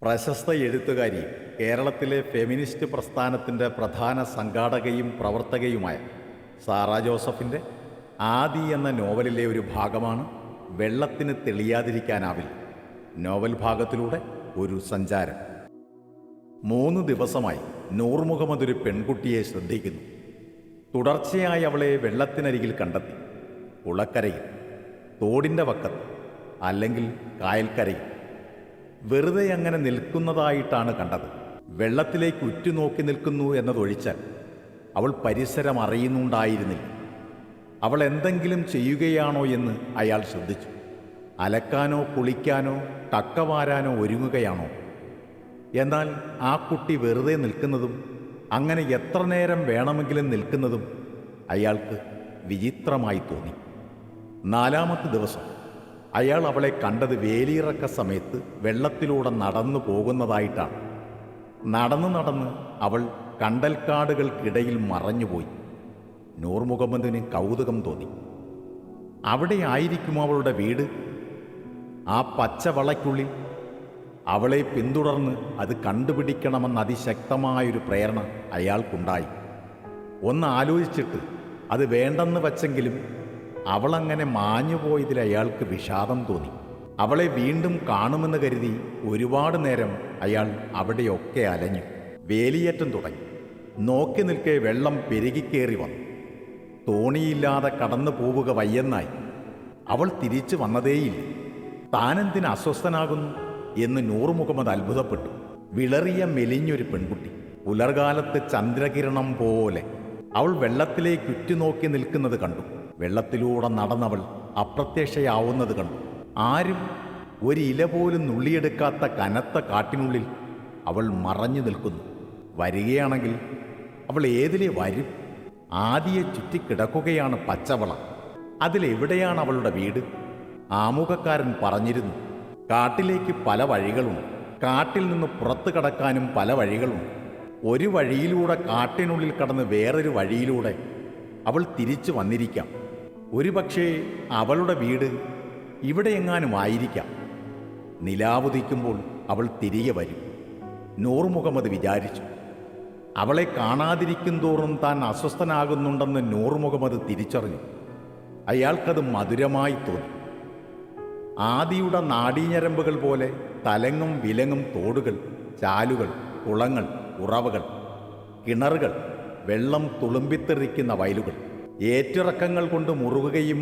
പ്രശസ്ത എഴുത്തുകാരി, കേരളത്തിലെ ഫെമിനിസ്റ്റ് പ്രസ്ഥാനത്തിൻ്റെ പ്രധാന സംഘാടകയും പ്രവർത്തകയുമായ സാറാ ജോസഫിൻ്റെ ആദി എന്ന നോവലിലെ ഒരു ഭാഗമാണ് വെള്ളത്തിന് തെളിയാതിരിക്കാനാവില്ല. നോവൽ ഭാഗത്തിലൂടെ ഒരു സഞ്ചാരം. 3 ദിവസമായി നൂർ മുഹമ്മദ് ഒരു പെൺകുട്ടിയെ ശ്രദ്ധിക്കുന്നു. തുടർച്ചയായി അവളെ വെള്ളത്തിനരികിൽ കണ്ടെത്തി. കുളക്കരയിൽ, തോടിൻ്റെ വക്കത്ത്, അല്ലെങ്കിൽ കായൽക്കരയിൽ വെറുതെ അങ്ങനെ നിൽക്കുന്നതായിട്ടാണ് കണ്ടത്. വെള്ളത്തിലേക്ക് ഉറ്റുനോക്കി നിൽക്കുന്നു എന്നതൊഴിച്ചാൽ അവൾ പരിസരം അറിയുന്നുണ്ടായിരുന്നില്ല. അവൾ എന്തെങ്കിലും ചെയ്യുകയാണോ എന്ന് അയാൾ ശ്രദ്ധിച്ചു. അലക്കാനോ കുളിക്കാനോ കക്കവാരാനോ ഒരുങ്ങുകയാണോ? എന്നാൽ ആ കുട്ടി വെറുതെ നിൽക്കുന്നതും അങ്ങനെ എത്ര നേരം വേണമെങ്കിലും നിൽക്കുന്നതും അയാൾക്ക് വിചിത്രമായി തോന്നി. 4-ാമത്തെ ദിവസം അയാൾ അവളെ കണ്ടത് വേലിയിറക്ക സമയത്ത് വെള്ളത്തിലൂടെ നടന്നു പോകുന്നതായിട്ടാണ്. നടന്ന് അവൾ കണ്ടൽക്കാടുകൾക്കിടയിൽ മറഞ്ഞുപോയി. നൂർ മുഹമ്മദിന് കൗതുകം തോന്നി. അവിടെ ആയിരിക്കും അവളുടെ വീട്. ആ പച്ചവളയ്ക്കുള്ളിൽ അവളെ പിന്തുടർന്ന് അത് കണ്ടുപിടിക്കണമെന്ന അതിശക്തമായൊരു പ്രേരണ അയാൾക്കുണ്ടായി. ഒന്ന് ആലോചിച്ചിട്ട് അത് വേണ്ടെന്ന് വച്ചെങ്കിലും അവളങ്ങനെ മാഞ്ഞുപോയതിൽ അയാൾക്ക് വിഷാദം തോന്നി. അവളെ വീണ്ടും കാണുമെന്ന് കരുതി ഒരുപാട് നേരം അയാൾ അവിടെയൊക്കെ അലഞ്ഞു. വേലിയേറ്റം തുടങ്ങി. നോക്കി നിൽക്കെ വെള്ളം പെരുകിക്കേറി വന്നു. തോണിയില്ലാതെ കടന്നു പോവുക വയ്യെന്നായി. അവൾ തിരിച്ചു വന്നതേയില്ല. താനെന്തിന് അസ്വസ്ഥനാകുന്നു എന്ന് നൂർ മുഹമ്മദ് അത്ഭുതപ്പെട്ടു. വിളറിയ മെലിഞ്ഞൊരു പെൺകുട്ടി, പുലർകാലത്ത് ചന്ദ്രകിരണം പോലെ അവൾ വെള്ളത്തിലേക്ക് ഉറ്റുനോക്കി നിൽക്കുന്നത് കണ്ടു. വെള്ളത്തിലൂടെ നടന്നവൾ അപ്രത്യക്ഷയാവുന്നത് കണ്ടു. ആരും ഒരു ഇല പോലും നുള്ളിയെടുക്കാത്ത കനത്ത കാട്ടിനുള്ളിൽ അവൾ മറഞ്ഞു നിൽക്കുന്നു. വരികയാണെങ്കിൽ അവൾ ഏതിലെ വരും? ആദിയെ ചുറ്റിക്കിടക്കുകയാണ് പച്ചവള. അതിലെവിടെയാണ് അവളുടെ വീട്? ആമുഖക്കാരൻ പറഞ്ഞിരുന്നു, കാട്ടിലേക്ക് പല വഴികളുണ്ട്. കാട്ടിൽ നിന്ന് പുറത്തു കടക്കാനും പല വഴികളുണ്ട്. ഒരു വഴിയിലൂടെ കാട്ടിനുള്ളിൽ കടന്ന് വേറൊരു വഴിയിലൂടെ അവൾ തിരിച്ചു വന്നിരിക്കാം. ഒരുപക്ഷേ അവളുടെ വീട് ഇവിടെ എങ്ങാനും ആയിരിക്കാം. നിലാവുദിക്കുമ്പോൾ അവൾ തിരികെ വരും. നൂർ മുഹമ്മദ് വിചാരിച്ചു. അവളെ കാണാതിരിക്കും തോറും താൻ അസ്വസ്ഥനാകുന്നുണ്ടെന്ന് നൂർ മുഹമ്മദ് തിരിച്ചറിഞ്ഞു. അയാൾക്കത് മധുരമായി തോന്നി. ആദിയുടെ നാഡീഞരമ്പുകൾ പോലെ തലങ്ങും വിലങ്ങും തോടുകൾ, ചാലുകൾ, കുളങ്ങൾ, ഉറവകൾ, കിണറുകൾ, വെള്ളം തുളുമ്പിത്തെറിക്കുന്ന വയലുകൾ, ഏറ്റിറക്കങ്ങൾ കൊണ്ട് മുറുകുകയും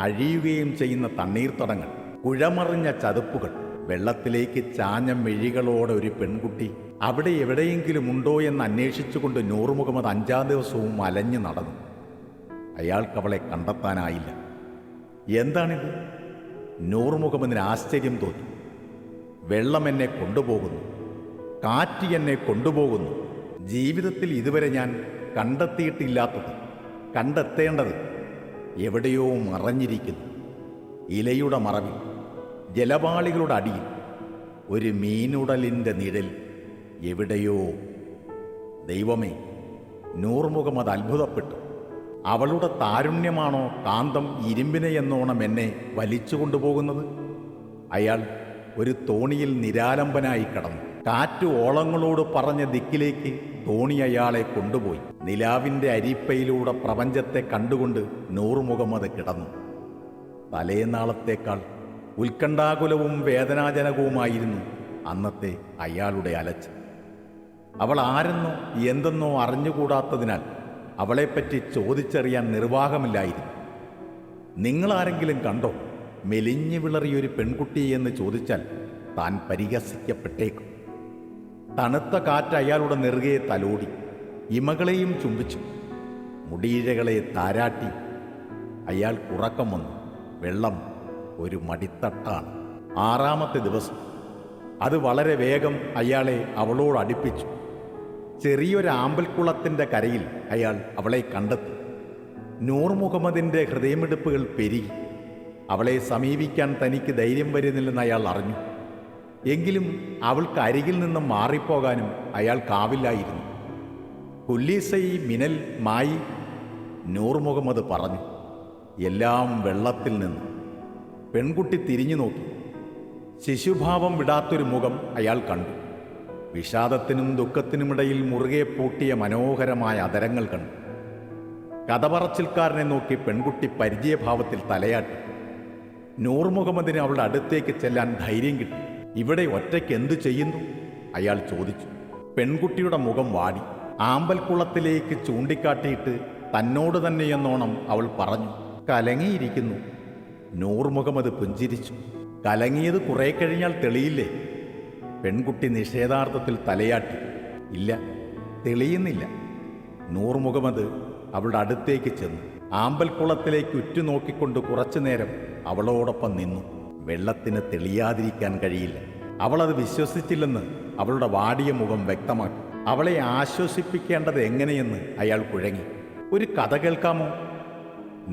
അഴിയുകയും ചെയ്യുന്ന തണ്ണീർത്തടങ്ങൾ, കുഴമറിഞ്ഞ ചതുപ്പുകൾ. വെള്ളത്തിലേക്ക് ചാഞ്ഞ മിഴികളോടെ ഒരു പെൺകുട്ടി അവിടെ എവിടെയെങ്കിലും ഉണ്ടോ എന്ന് അന്വേഷിച്ചുകൊണ്ട് നൂർ മുഹമ്മദ് 5-ാം ദിവസവും അലഞ്ഞു നടന്നു. അയാൾക്കവളെ കണ്ടെത്താനായില്ല. എന്താണിത്? നൂർ മുഹമ്മദിന് ആശ്ചര്യം തോന്നി. വെള്ളം എന്നെ കൊണ്ടുപോകുന്നു, കാറ്റ് എന്നെ കൊണ്ടുപോകുന്നു. ജീവിതത്തിൽ ഇതുവരെ ഞാൻ കണ്ടെത്തിയിട്ടില്ലാത്തത്, കണ്ടെത്തേണ്ടത് എവിടെയോ മറഞ്ഞിരിക്കുന്നു. ഇലയുടെ മറവിൽ, ജലപാളികളുടെ അടിയിൽ, ഒരു മീനുടലിൻ്റെ നിഴൽ എവിടെയോ. ദൈവമേ! നൂർ മുഹമ്മദ് അത്ഭുതപ്പെട്ടു. അവളുടെ താരുണ്യമാണോ കാന്തം ഇരുമ്പിനെ എന്നോണം എന്നെ വലിച്ചു കൊണ്ടുപോകുന്നത്? അയാൾ ഒരു തോണിയിൽ നിരാലംബനായി കടന്നു. കാറ്റ് ഓളങ്ങളോട് പറഞ്ഞ ദിക്കിലേക്ക് തോണി അയാളെ കൊണ്ടുപോയി. നിലാവിൻ്റെ അരിപ്പയിലൂടെ പ്രപഞ്ചത്തെ കണ്ടുകൊണ്ട് നൂർ മുഹമ്മദ് കിടന്നു. തലേനാളത്തേക്കാൾ ഉത്കണ്ഠാകുലവും വേദനാജനകവുമായിരുന്നു അന്നത്തെ അയാളുടെ അലച്ച്. അവൾ ആരെന്നോ എന്തെന്നോ അറിഞ്ഞുകൂടാത്തതിനാൽ അവളെപ്പറ്റി ചോദിച്ചറിയാൻ നിർവാഹമില്ലായിരുന്നു. നിങ്ങളാരെങ്കിലും കണ്ടോ മെലിഞ്ഞു വിളറിയൊരു പെൺകുട്ടിയെന്ന് ചോദിച്ചാൽ താൻ പരിഹസിക്കപ്പെട്ടേക്കും. തണുത്ത കാറ്റ് അയാളുടെ നെറുകയെ തലോടി, ഇമകളെയും ചുംബിച്ചു, മുടിയിഴകളെ താരാട്ടി. അയാൾക്കുറക്കം വന്നു. വെള്ളം ഒരു മടിത്തട്ടാണ്. 6-ാമത്തെ ദിവസം അത് വളരെ വേഗം അയാളെ അവളോട് അടുപ്പിച്ചു. ചെറിയൊരു ആമ്പൽക്കുളത്തിൻ്റെ കരയിൽ അയാൾ അവളെ കണ്ടെത്തി. നൂർ മുഹമ്മദിൻ്റെ ഹൃദയമിടിപ്പുകൾ പെരുകി. അവളെ സമീപിക്കാൻ തനിക്ക് ധൈര്യം വരുന്നില്ലെന്ന് അയാൾ അറിഞ്ഞു. എങ്കിലും അവൾക്ക് അരികിൽ നിന്നും മാറിപ്പോകാനും അയാൾക്കാവില്ലായിരുന്നു. കുല്ലീസൈ മിനൽ മായി, നൂർ മുഹമ്മദ് പറഞ്ഞു. എല്ലാം വെള്ളത്തിൽ നിന്ന്. പെൺകുട്ടി തിരിഞ്ഞു നോക്കി. ശിശുഭാവം വിടാത്തൊരു മുഖം അയാൾ കണ്ടു. വിഷാദത്തിനും ദുഃഖത്തിനുമിടയിൽ മുറുകെ പൂട്ടിയ മനോഹരമായ അധരങ്ങൾ കണ്ടു. കഥ പറച്ചിൽക്കാരനെ നോക്കി പെൺകുട്ടി പരിചയഭാവത്തിൽ തലയാട്ടി. നൂർ മുഹമ്മദിന് അവളുടെ അടുത്തേക്ക് ചെല്ലാൻ ധൈര്യം കിട്ടി. ഇവിടെ ഒറ്റയ്ക്ക് എന്തു ചെയ്യുന്നു? അയാൾ ചോദിച്ചു. പെൺകുട്ടിയുടെ മുഖം വാടി. ആമ്പൽക്കുളത്തിലേക്ക് ചൂണ്ടിക്കാട്ടിയിട്ട് തന്നോട് തന്നെയെന്നോണം അവൾ പറഞ്ഞു. കലങ്ങിയിരിക്കുന്നു. നൂർ മുഹമ്മദ് പുഞ്ചിരിച്ചു. കലങ്ങിയത് കുറെ കഴിഞ്ഞാൽ തെളിയില്ലേ? പെൺകുട്ടി നിഷേധാർത്ഥത്തിൽ തലയാട്ടി. ഇല്ല, തെളിയുന്നില്ല. നൂർ മുഹമ്മദ് അവളുടെ അടുത്തേക്ക് ചെന്നു. ആമ്പൽക്കുളത്തിലേക്ക് ഉറ്റുനോക്കിക്കൊണ്ട് കുറച്ചു നേരം അവളോടൊപ്പം നിന്നു. വെള്ളത്തിന് തെളിയാതിരിക്കാൻ കഴിയില്ല. അവളത് വിശ്വസിച്ചില്ലെന്ന് അവളുടെ വാടിയ മുഖം വ്യക്തമാക്കി. അവളെ ആശ്വസിപ്പിക്കേണ്ടത് എങ്ങനെയെന്ന് അയാൾ കുഴങ്ങി. ഒരു കഥ കേൾക്കാമോ?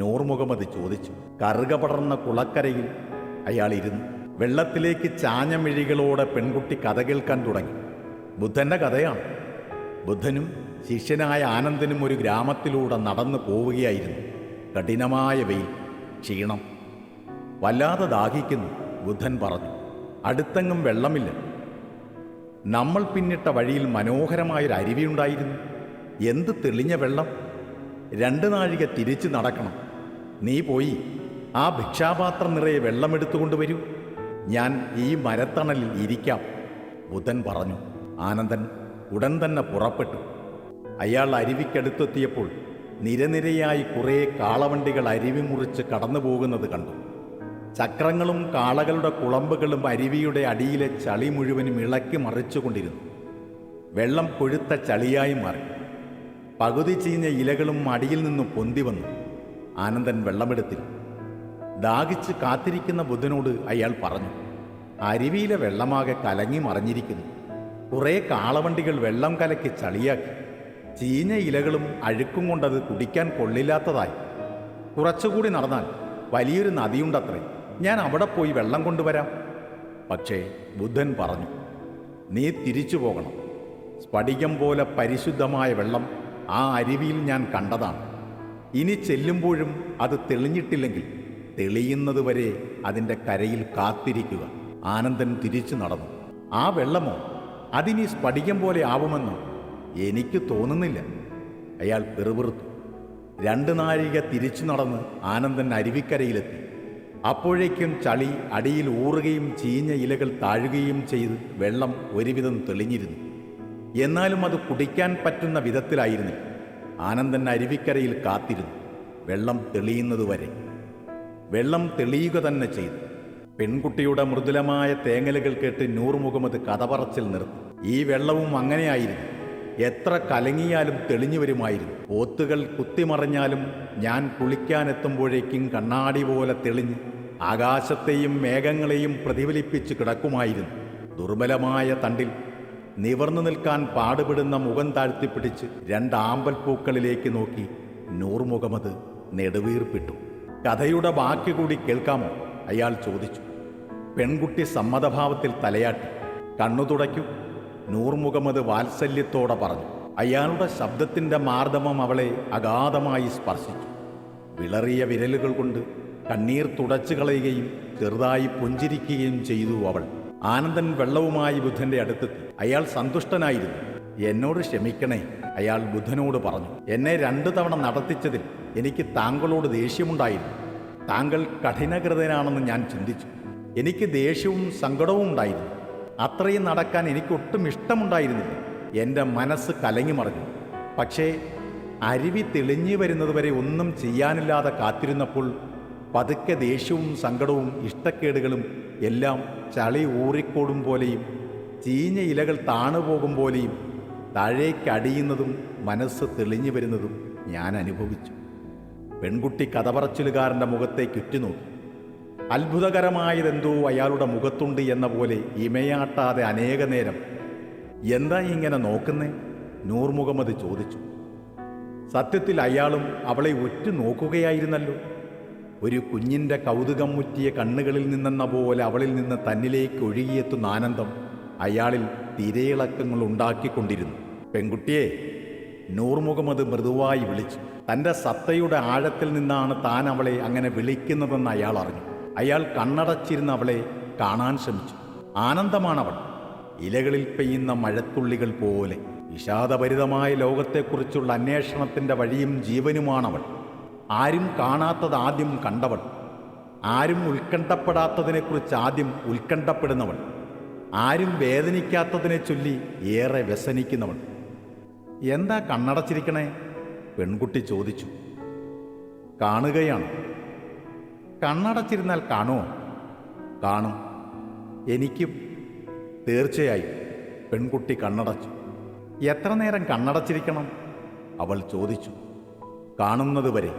നൂർ മുഹമ്മദ് ചോദിച്ചു. കറുക പടർന്ന കുളക്കരയിൽ അയാൾ ഇരുന്നു. വെള്ളത്തിലേക്ക് ചാഞ്ഞ മിഴികളോടെ പെൺകുട്ടി കഥ കേൾക്കാൻ തുടങ്ങി. ബുദ്ധന്റെ കഥയാണ്. ബുദ്ധനും ശിഷ്യനായ ആനന്ദനും ഒരു ഗ്രാമത്തിലൂടെ നടന്നു പോവുകയായിരുന്നു. കഠിനമായ വെയിൽ, ക്ഷീണം, വല്ലാതെ ദാഹിക്കുന്നു. ബുദ്ധൻ പറഞ്ഞു, അടുത്തെങ്ങും വെള്ളമില്ല. നമ്മൾ പിന്നിട്ട വഴിയിൽ മനോഹരമായൊരു അരുവിയുണ്ടായിരുന്നു. എന്ത് തെളിഞ്ഞ വെള്ളം! 2 നാഴിക തിരിച്ചു നടക്കണം. നീ പോയി ആ ഭിക്ഷാപാത്രം നിറയെ വെള്ളമെടുത്തുകൊണ്ടുവരൂ. ഞാൻ ഈ മരത്തണലിൽ ഇരിക്കാം, ബുദ്ധൻ പറഞ്ഞു. ആനന്ദൻ ഉടൻ തന്നെ പുറപ്പെട്ടു. അയാൾ അരുവിക്കടുത്തെത്തിയപ്പോൾ നിരനിരയായി കുറേ കാളവണ്ടികൾ അരുവി മുറിച്ച് കടന്നു പോകുന്നത് കണ്ടു. ചക്രങ്ങളും കാളകളുടെ കുളമ്പുകളും അരുവിയുടെ അടിയിലെ ചളി മുഴുവനും ഇളക്കി മറിച്ചുകൊണ്ടിരുന്നു. വെള്ളം കൊഴുത്ത ചളിയായി മാറി. പകുതി ചീഞ്ഞ ഇലകളും അടിയിൽ നിന്നും പൊന്തി വന്നു. ആനന്ദൻ വെള്ളമെടുത്തില്ല. ദാഹിച്ച് കാത്തിരിക്കുന്ന ബുദ്ധനോട് അയാൾ പറഞ്ഞു, അരുവിയിലെ വെള്ളമാകെ കലങ്ങി മറിഞ്ഞിരിക്കുന്നു. കുറേ കാളവണ്ടികൾ വെള്ളം കലക്കി ചളിയാക്കി. ചീഞ്ഞ ഇലകളും അഴുക്കും കൊണ്ടത് കുടിക്കാൻ കൊള്ളില്ലാത്തതായി. കുറച്ചുകൂടി നടന്നാൽ വലിയൊരു നദിയുണ്ടത്രേ. ഞാൻ അവിടെ പോയി വെള്ളം കൊണ്ടുവരാം. പക്ഷേ ബുദ്ധൻ പറഞ്ഞു, നീ തിരിച്ചു പോകണം. സ്ഫടികം പോലെ പരിശുദ്ധമായ വെള്ളം ആ അരുവിയിൽ ഞാൻ കണ്ടതാണ്. ഇനി ചെല്ലുമ്പോഴും അത് തെളിഞ്ഞിട്ടില്ലെങ്കിൽ തെളിയുന്നതുവരെ അതിൻ്റെ കരയിൽ കാത്തിരിക്കുക. ആനന്ദൻ തിരിച്ചു നടന്നു. ആ വെള്ളമോ അതിനി സ്ഫടികം പോലെ ആവുമെന്ന് എനിക്ക് തോന്നുന്നില്ല. അയാൾ പിറുപിറുത്തു. 2 നാഴിക തിരിച്ചു നടന്ന് ആനന്ദൻ അരുവിക്കരയിലെത്തി. അപ്പോഴേക്കും ചളി അടിയിൽ ഊറുകയും ചീഞ്ഞ ഇലകൾ താഴുകയും ചെയ്ത് വെള്ളം ഒരുവിധം തെളിഞ്ഞിരുന്നു. എന്നാലും അത് കുടിക്കാൻ പറ്റുന്ന വിധത്തിലായിരുന്നില്ല. ആനന്ദൻ അരുവിക്കരയിൽ കാത്തിരുന്നു, വെള്ളം തെളിയുന്നതുവരെ. വെള്ളം തെളിയുക തന്നെ ചെയ്തു. പെൺകുട്ടിയുടെ മൃദുലമായ തേങ്ങലുകൾ കേട്ട് നൂർ മുഹമ്മദ് കഥ പറച്ചിൽ നിർത്തി. ഈ വെള്ളവും അങ്ങനെയായിരുന്നു. എത്ര കലങ്ങിയാലും തെളിഞ്ഞു വരുമായിരുന്നു. പോത്തുകൾ കുത്തിമറിഞ്ഞാലും ഞാൻ കുളിക്കാനെത്തുമ്പോഴേക്കും കണ്ണാടി പോലെ തെളിഞ്ഞ് ആകാശത്തെയും മേഘങ്ങളെയും പ്രതിഫലിപ്പിച്ച് കിടക്കുമായിരുന്നു. ദുർബലമായ തണ്ടിൽ നിവർന്നു നിൽക്കാൻ പാടുപെടുന്ന മുഖം താഴ്ത്തിപ്പിടിച്ച് 2 ആമ്പൽപ്പൂക്കളിലേക്ക് നോക്കി നൂർ മുഹമ്മദ് നെടുവീർപ്പിട്ടു. കഥയുടെ ബാക്കി കൂടി കേൾക്കാമോ? അയാൾ ചോദിച്ചു. പെൺകുട്ടി സമ്മതഭാവത്തിൽ തലയാട്ടി. കണ്ണു തുടയ്ക്കൂ, നൂർ മുഹമ്മദ് വാത്സല്യത്തോടെ പറഞ്ഞു. അയാളുടെ ശബ്ദത്തിൻ്റെ മാർദ്ദവം അവളെ അഗാധമായി സ്പർശിച്ചു. വിളറിയ വിരലുകൾ കൊണ്ട് കണ്ണീർ തുടച്ചു കളയുകയും ചെറുതായി പുഞ്ചിരിക്കുകയും ചെയ്തു അവൾ. ആനന്ദൻ വെള്ളവുമായി ബുദ്ധന്റെ അടുത്തെത്തി. അയാൾ സന്തുഷ്ടനായിരുന്നു. എന്നോട് ക്ഷമിക്കണേ, അയാൾ ബുദ്ധനോട് പറഞ്ഞു. എന്നെ 2 തവണ നടത്തിച്ചതിൽ എനിക്ക് താങ്കളോട് ദേഷ്യമുണ്ടായിരുന്നു. താങ്കൾ കഠിനകൃതനാണെന്ന് ഞാൻ ചിന്തിച്ചു. എനിക്ക് ദേഷ്യവും സങ്കടവും ഉണ്ടായിരുന്നു. അത്രയും നടക്കാൻ എനിക്കൊട്ടും ഇഷ്ടമുണ്ടായിരുന്നില്ല. എൻ്റെ മനസ്സ് കലങ്ങി മറിഞ്ഞു. പക്ഷേ അരുവി തെളിഞ്ഞു വരുന്നതുവരെ ഒന്നും ചെയ്യാനില്ലാതെ കാത്തിരുന്നപ്പോൾ പതുക്കെ ദേഷ്യവും സങ്കടവും ഇഷ്ടക്കേടുകളും എല്ലാം ചളി ഊറിക്കോടും പോലെയും ചീഞ്ഞ ഇലകൾ താണുപോകും പോലെയും താഴേക്കടിയുന്നതും മനസ്സ് തെളിഞ്ഞു വരുന്നതും ഞാൻ അനുഭവിച്ചു. പെൺകുട്ടി കഥ പറച്ചിലുകാരൻ്റെ മുഖത്തേക്ക് ഉറ്റുനോക്കി. അത്ഭുതകരമായതെന്തോ അയാളുടെ മുഖത്തുണ്ട് എന്ന പോലെ ഇമയാട്ടാതെ അനേക നേരം. എന്താ ഇങ്ങനെ നോക്കുന്നേ? നൂർ മുഹമ്മദ് ചോദിച്ചു. സത്യത്തിൽ അയാളും അവളെ ഉറ്റു നോക്കുകയായിരുന്നല്ലോ. ഒരു കുഞ്ഞിൻ്റെ കൗതുകം മുറ്റിയ കണ്ണുകളിൽ നിന്നെന്ന പോലെ അവളിൽ നിന്ന് തന്നിലേക്ക് ഒഴുകിയെത്തുന്ന ആനന്ദം അയാളിൽ തിരയിളക്കങ്ങൾ ഉണ്ടാക്കിക്കൊണ്ടിരുന്നു. പെൺകുട്ടിയെ, നൂർ മുഹമ്മദ് മൃദുവായി വിളിച്ചു. തൻ്റെ സത്തയുടെ ആഴത്തിൽ നിന്നാണ് താൻ അവളെ അങ്ങനെ വിളിക്കുന്നതെന്ന് അയാൾ അറിഞ്ഞു. അയാൾ കണ്ണടച്ചിരുന്ന് അവളെ കാണാൻ ശ്രമിച്ചു. ആനന്ദമാണവൾ. ഇലകളിൽ പെയ്യുന്ന മഴത്തുള്ളികൾ പോലെ വിഷാദഭരിതമായ ലോകത്തെക്കുറിച്ചുള്ള അന്വേഷണത്തിൻ്റെ വഴിയും ജീവനുമാണവൾ. ആരും കാണാത്തത് ആദ്യം കണ്ടവൾ, ആരും ഉത്കണ്ഠപ്പെടാത്തതിനെക്കുറിച്ച് ആദ്യം ഉത്കണ്ഠപ്പെടുന്നവൾ, ആരും വേദനിക്കാത്തതിനെ ചൊല്ലി ഏറെ വ്യസനിക്കുന്നവൾ. എന്താ കണ്ണടച്ചിരിക്കണേ? പെൺകുട്ടി ചോദിച്ചു. കാണുകയാണ്. കണ്ണടച്ചിരുന്നാൽ കാണുമോ? കാണും. എനിക്കും. തീർച്ചയായും. പെൺകുട്ടി കണ്ണടച്ചു. എത്ര നേരം കണ്ണടച്ചിരിക്കണം? അവൾ ചോദിച്ചു. കാണുന്നതുവരെ.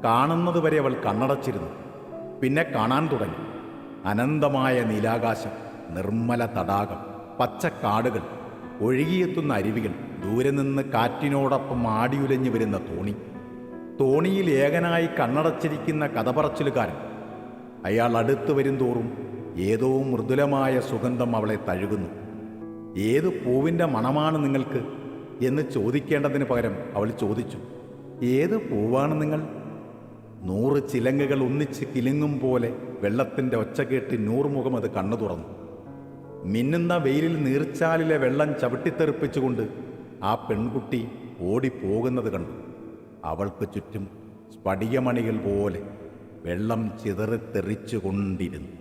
കാണുന്നതുവരെ അവൾ കണ്ണടച്ചിരുന്നു. പിന്നെ കാണാൻ തുടങ്ങി. അനന്തമായ നീലാകാശം, നിർമ്മല തടാകം, പച്ചക്കാടുകൾ, ഒഴുകിയെത്തുന്ന അരുവികൾ, ദൂരെ നിന്ന് കാറ്റിനോടൊപ്പം ആടിയുലഞ്ഞു വരുന്ന തോണി. തോണിയിൽ ഏകനായി കണ്ണടച്ചിരിക്കുന്ന കഥപറച്ചിലുകാരൻ. അയാൾ അടുത്തു വരും തോറും ഏതോ മൃദുലമായ സുഗന്ധം അവളെ തഴുകുന്നു. ഏത് പൂവിൻ്റെ മണമാണ് നിങ്ങൾക്ക് എന്ന് ചോദിക്കേണ്ടതിന് പകരം അവൾ ചോദിച്ചു, ഏത് പൂവാണ് നിങ്ങൾ? 100 ചിലങ്കകൾ ഒന്നിച്ച് കിലുങ്ങും പോലെ വെള്ളത്തിൻ്റെ ഒച്ച കേട്ട് നൂർ മുഹമ്മദ് കണ്ണു തുറന്നു. മിന്നുന്ന വെയിലിൽ നീർച്ചാലിലെ വെള്ളം ചവിട്ടിത്തെറിപ്പിച്ചുകൊണ്ട് ആ പെൺകുട്ടി ഓടിപ്പോകുന്നത് കണ്ടു. അവൾക്ക് ചുറ്റും സ്ഫടികമണികൾ പോലെ വെള്ളം ചിതറിത്തെറിച്ചുകൊണ്ടിരുന്നു.